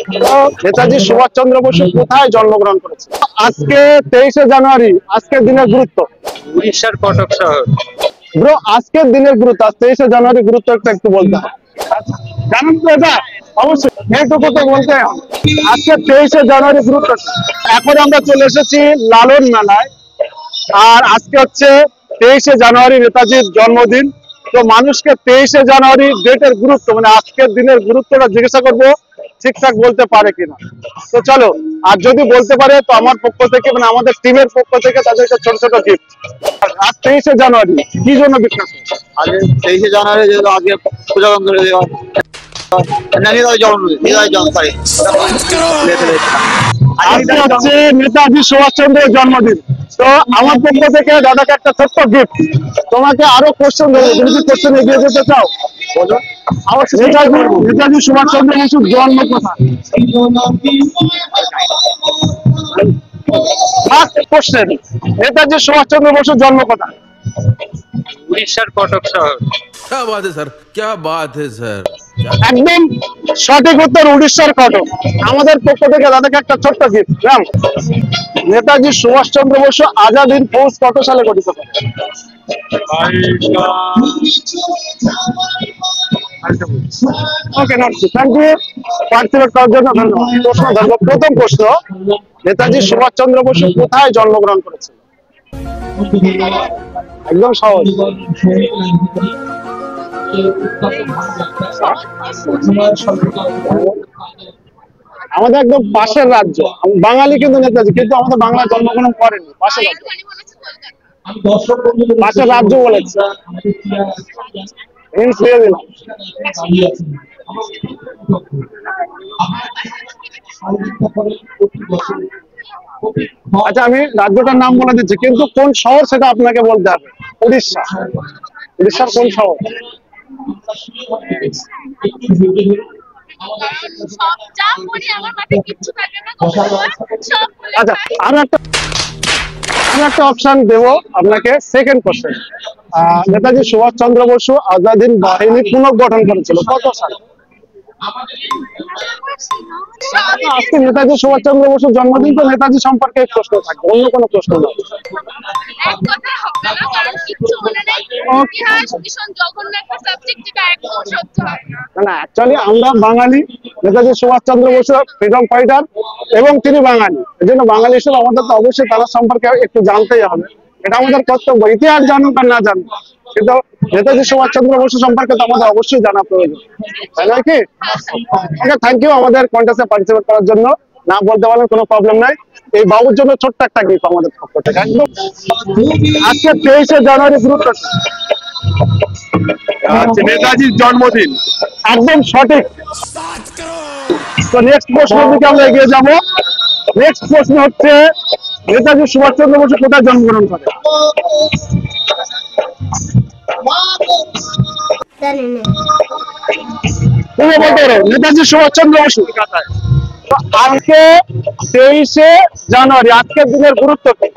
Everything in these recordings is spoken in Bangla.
তো নেতাজি সুভাষচন্দ্র বসু কোথায় জন্মগ্রহণ করেছে? আজকে 23শে জানুয়ারি, আজকের দিনের গুরুত্ব। উড়িষ্যার কটক শহর। ব্রো, আজকের দিনের গুরুত্ব, 23শে জানুয়ারি গুরুত্ব একটু বলতে হবে। জানেন তো এটা? অবশ্যই এইটুকু তো বলতে হবে। আজকে 23শে জানুয়ারি গুরুত্ব। এখন আমরা চলে এসেছি লালন মেলায়, আর আজকে হচ্ছে 23শে জানুয়ারি, নেতাজির জন্মদিন। তো মানুষকে 23শে জানুয়ারি ডেটের গুরুত্ব, মানে আজকের দিনের গুরুত্বটা জিজ্ঞাসা করবো, ঠিকঠাক বলতে পারে কিনা। তো চলো, আর যদি বলতে পারে তো আমার পক্ষ থেকে, মানে আমাদের টিমের পক্ষ থেকে তাদেরকে ছোট ছোট গিফট। আজ 23শে জানুয়ারি কি জন্য বিখ্যাত? আজ 23শে জানুয়ারি যেহেতু আজকে প্রজাতন্ত্র আজকে হচ্ছে নেতাজি সুভাষচন্দ্রের জন্মদিন। তো আমার পক্ষ থেকে দাদাকে একটা ছোট্ট গিফট। তোমাকে আরো কোশ্চেন দেবো, তুমি কি কোশ্চেন এগিয়ে যেতে চাও? নেতাজি সুভাষচন্দ্র বসুর জন্ম কোথায়? ফার্স্ট কোশ্চেন, নেতাজি সুভাষচন্দ্র বসুর জন্ম কোথায়? উড়িষ্যার কটক শহর। क्या बात है सर, क्या बात है सर। একদম সঠিক উত্তর, উড়িষ্যার কটক। আমাদের পক্ষ থেকে দাদাকে একটা ছোট্ট গিফট। নেতাজি সুভাষচন্দ্র বসু আজাদ হিন্দ ফৌজ কত সালে গঠিত করে? ওকে, থ্যাংক ইউ পার্টিসিপেট করার জন্য, ধন্যবাদ। প্রশ্ন ধরবো, প্রথম প্রশ্ন, নেতাজি সুভাষচন্দ্র বসু কোথায় জন্মগ্রহণ করেছেন? একদম সহজ। আমাদের একদম পাশের রাজ্য, বাঙালি কিন্তু নেতাজি, কিন্তু আমাদের বাংলায় জন্মগ্রহণ করেনি, পাশের রাজ্য। পাশের রাজ্য বলেছে। হিন্টস দিয়ে দিলাম। আচ্ছা, আমি রাজ্যটার নাম বলে দিচ্ছি, কিন্তু কোন শহর সেটা আপনাকে বলতে হবে। উড়িষ্যা। উড়িষ্যার কোন শহর? আচ্ছা, আমি একটা অপশন দেবো আপনাকে। সেকেন্ড কোশ্চেন, নেতাজি সুভাষচন্দ্র বসু আজাদ হিন্দ বাহিনী পুনর্গঠন করেছিল কত সালে? আজকে নেতাজি সুভাষচন্দ্র বসুর জন্মদিন, তো নেতাজি সম্পর্কে প্রশ্ন থাকবে, অন্য কোনো প্রশ্ন নয়। না, অ্যাকচুয়ালি আমরা বাঙালি, নেতাজি সুভাষচন্দ্র বসু ফ্রিডম ফাইটার এবং তিনি বাঙালি, এই জন্য বাঙালি হিসেবে আমাদের তো অবশ্যই তার সম্পর্কে একটু জানতেই হবে। এটা আমাদের কর্তব্য, ইতিহাস জানুক আর না জানুক, কিন্তু নেতাজি সুভাষচন্দ্র বসু সম্পর্কে তো আমাদের অবশ্যই জানা প্রয়োজন, তাই নয় কি? থ্যাংক ইউ আমাদের কন্টেস্টে পার্টিসিপেট করার জন্য। না বলতে পারলে কোনো প্রবলেম নাই। এই বাবুর জন্য ছোট্ট একটা গিফট আমাদের পক্ষ থেকে। একদম আজকে 23শে জানুয়ারি গুরুত্ব, নেতাজির জন্মদিন, একদম সঠিক। তো নেক্সট প্রশ্নের দিকে আমরা এগিয়ে যাবো। নেক্সট প্রশ্ন হচ্ছে, নেতাজি সুভাষচন্দ্র বসু কোথায় জন্মগ্রহণ করে? তুমি বলতে পারো নেতাজি সুভাষচন্দ্র বসু আজকে 23শে জানুয়ারি, আজকের দিনের গুরুত্ব কি?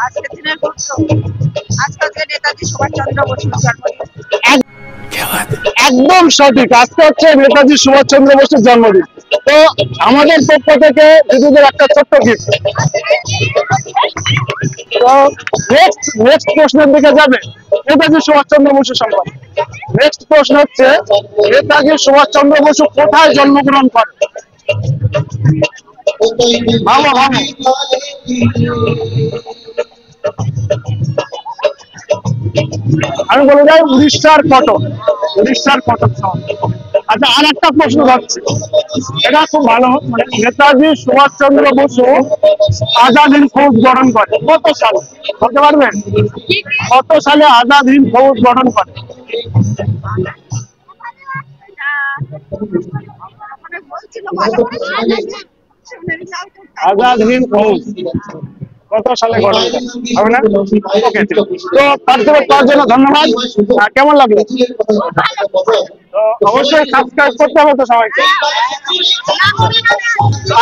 আজকের দিনের গুরুত্ব, আজকে নেতাজি সুভাষচন্দ্র বসুর জন্মদিন। একদম সঠিক, আজকে হচ্ছে নেতাজি সুভাষচন্দ্র বসুর জন্মদিন। তো আমাদের পক্ষ থেকে দিদিদের একটা ছোট্ট গিফট। তো নেক্সট প্রশ্নের দিকে যাবে, নেতাজি সুভাষচন্দ্র বসু সম্পর্কে। নেক্সট প্রশ্ন হচ্ছে, নেতাজি সুভাষচন্দ্র বসু কোথায় জন্মগ্রহণ করেন? ভালো ভালো। আমি বলে যাই উড়িষ্যার কটক, উড়িষ্যার কটক শহর। আচ্ছা, আর একটা প্রশ্ন হচ্ছে, এটা খুব ভালো, মানে নেতাজি সুভাষচন্দ্র বসু আজাদ হিন্দ ফৌজ গঠন করে কত সালে? বলতে পারবেন কত সালে আজাদ হিন্দ ফৌজ গঠন করে? আজাদ হিন্দ ফৌজ কত সালে গঠন হবে না? ওকে, তো পার্টিসিপেট করার জন্য ধন্যবাদ। কেমন লাগলো? তো অবশ্যই সাবস্ক্রাইব করতে হবে তো সবাইকে।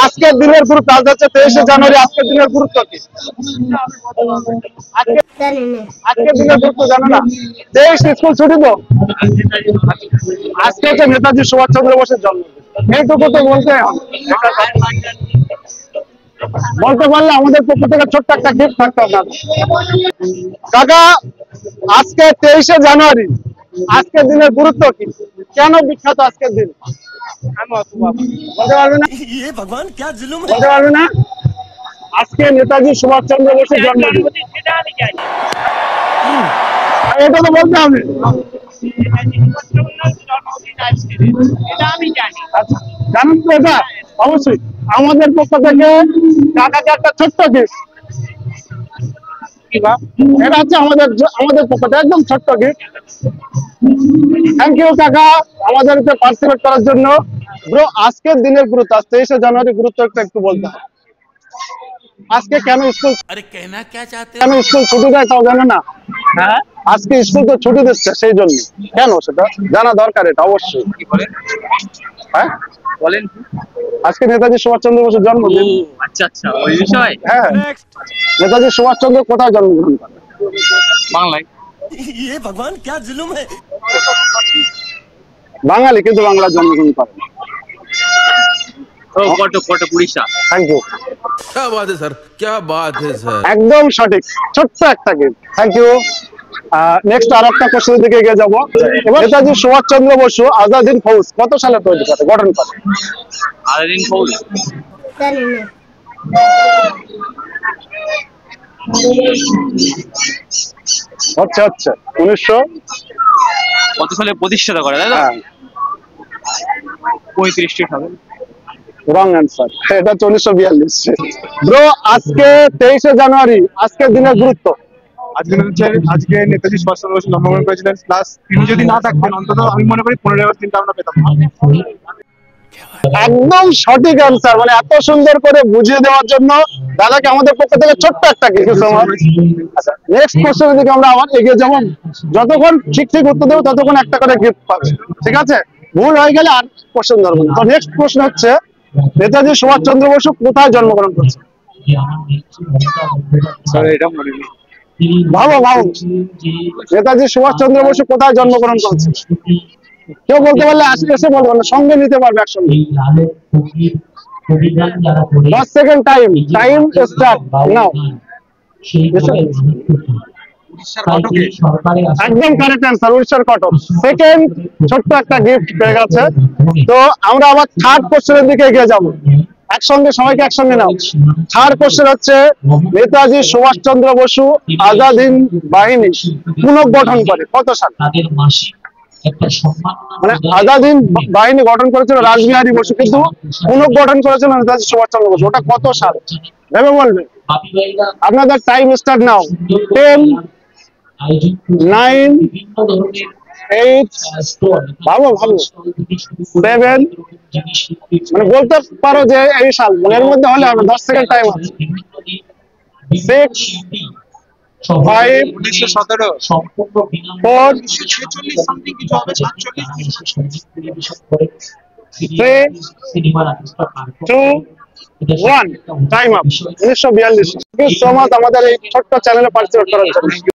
আজকের দিনের গুরুত্ব, আজ হচ্ছে 23শে জানুয়ারি, আজকের দিনের গুরুত্ব কি? আজকের দিনের গুরুত্ব জানো না? 23 স্কুল ছুটি তো। আজকে হচ্ছে নেতাজি সুভাষচন্দ্র বোসের জন্মদিন, এইটুকু তো বলতে হবে। বলতে পারলে আমাদের পক্ষ থেকে ছোট্ট একটা গিফট থাকতো আপনার। কাকা, আজকে 23শে জানুয়ারি, আজকের দিনের গুরুত্ব কি? কেন বিখ্যাত আজকের দিন? বলতে পারবে না? বলতে পারবে না? আজকে নেতাজি সুভাষচন্দ্র বোসের জন্মদিন, এটা তো বলতে হবে। আচ্ছা, জানেন তো এটা? অবশ্যই আমাদের পক্ষ থেকে কাকাকে একটা ছোট্ট গিফট। এটা হচ্ছে আমাদের পক্ষ থেকে একদম ছোট্ট গিফট। থ্যাংক ইউ কাকা আমাদের পার্টিসিপেট করার জন্য। ব্রো, আজকের দিনের গুরুত্ব, আজ 23শে জানুয়ারি গুরুত্ব একটু বলতে হবে। আজকে কেন স্কুল ছুটি দেয় তাও জানে না? হ্যাঁ, আজকে স্কুল তো ছুটি দিচ্ছে, সেই জন্য। কেন সেটা জানা দরকার, এটা অবশ্যই। হ্যাঁ বলেন। আজকে নেতাজি সুভাষচন্দ্র বোসের জন্মদিন। আচ্ছা আচ্ছা, ওই বিষয়। হ্যাঁ, নেতাজি সুভাষচন্দ্র কোথায় জন্মগ্রহণ করেন? বাংলায়। বাঙালি, কিন্তু বাংলার জন্মগ্রহণ করেন। ও, কটক উড়িষ্যা। থ্যাংক ইউ, क्या बात है सर, क्या बात है सर। একদম সঠিক, ছোট্ট একটা গিফট। Thank you. নেক্সট আর একটা কোশ্চেনের দিকে এগিয়ে যাবো। নেতাজি সুভাষচন্দ্র বসু আজাদ হিন্দ ফৌজ কত সালে তৈরি করে, গঠন করে? আলাদিন ফৌজ। হচ্ছে 1900। কত সালে প্রতিষ্ঠাতা করে, তাই না? 35 হবে। রং অ্যান্সার, এটা হচ্ছে 1942। ব্রো, আজকে 23শে জানুয়ারি, আজকের দিনের গুরুত্ব। আজকে নেতাজি সুভাষচন্দ্র বসু জন্মগ্রহণ করেছিলেন, প্লাস তিনি যদি না থাকতেন অন্তত আমি মনে করি 15 আগস্ট দিনটা আমরা পেতাম না। একদম সঠিক অ্যান্সার, মানে এত সুন্দর করে বুঝিয়ে দেওয়ার জন্য দাদাকে আমাদের পক্ষ থেকে ছোট্ট একটা গিফট। আচ্ছা, নেক্সট কোশ্চেনের দিকে আমরা আবার এগিয়ে যাবো। যতক্ষণ ঠিক উত্তর দেবো ততক্ষণ একটা করে গিফট পাবে, ঠিক আছে? ভুল হয়ে গেলে আর কোশ্চেন ধরবো না। তো নেক্সট প্রশ্ন হচ্ছে, নেতাজি সুভাষচন্দ্র বসু কোথায় জন্মগ্রহণ করছে? এটা মনে নেই। ভালো। নেতাজি সুভাষচন্দ্র বসু কোথায় জন্মগ্রহণ করেছে? কেউ বলতে পারলে এসে বলতে পারবে, সঙ্গে নিতে পারবে একসঙ্গে। 10 সেকেন্ড টাইম স্টার্ট নাও। একদম কারেক্ট অ্যান্সার, উড়িষ্যার কটক। সেকেন্ড ছোট্ট একটা গিফট পেয়ে গেছে। তো আমরা আবার থার্ড কোশ্চেনের দিকে এগিয়ে যাবো। সবাইকে একসঙ্গে নাও। থার্ড কোশ্চেন হচ্ছে, নেতাজি সুভাষচন্দ্র বসু আজাদ হিন্দ বাহিনী পুনর্গঠন করে কত সালে? মানে আজাদ হিন্দ বাহিনী গঠন করেছিল রাসবিহারী বসু, কিন্তু পুনর্গঠন করেছিল নেতাজি সুভাষচন্দ্র বসু। ওটা কত সাল ভেবে বলবে? আপনাদের টাইম স্টার্ট নাও। 10, 9, 8, ভালো 7, মানে বলতে পারো যে এই সাল, মানে এর মধ্যে হলে হবে। 10 সেকেন্ড টাইম আছে। 6, 5, 1917 4, 3, 2, 1, time up. 1942। Thank you so much আমাদের এই ছোট্ট চ্যানেলে পার্টিসিপেট করার জন্য।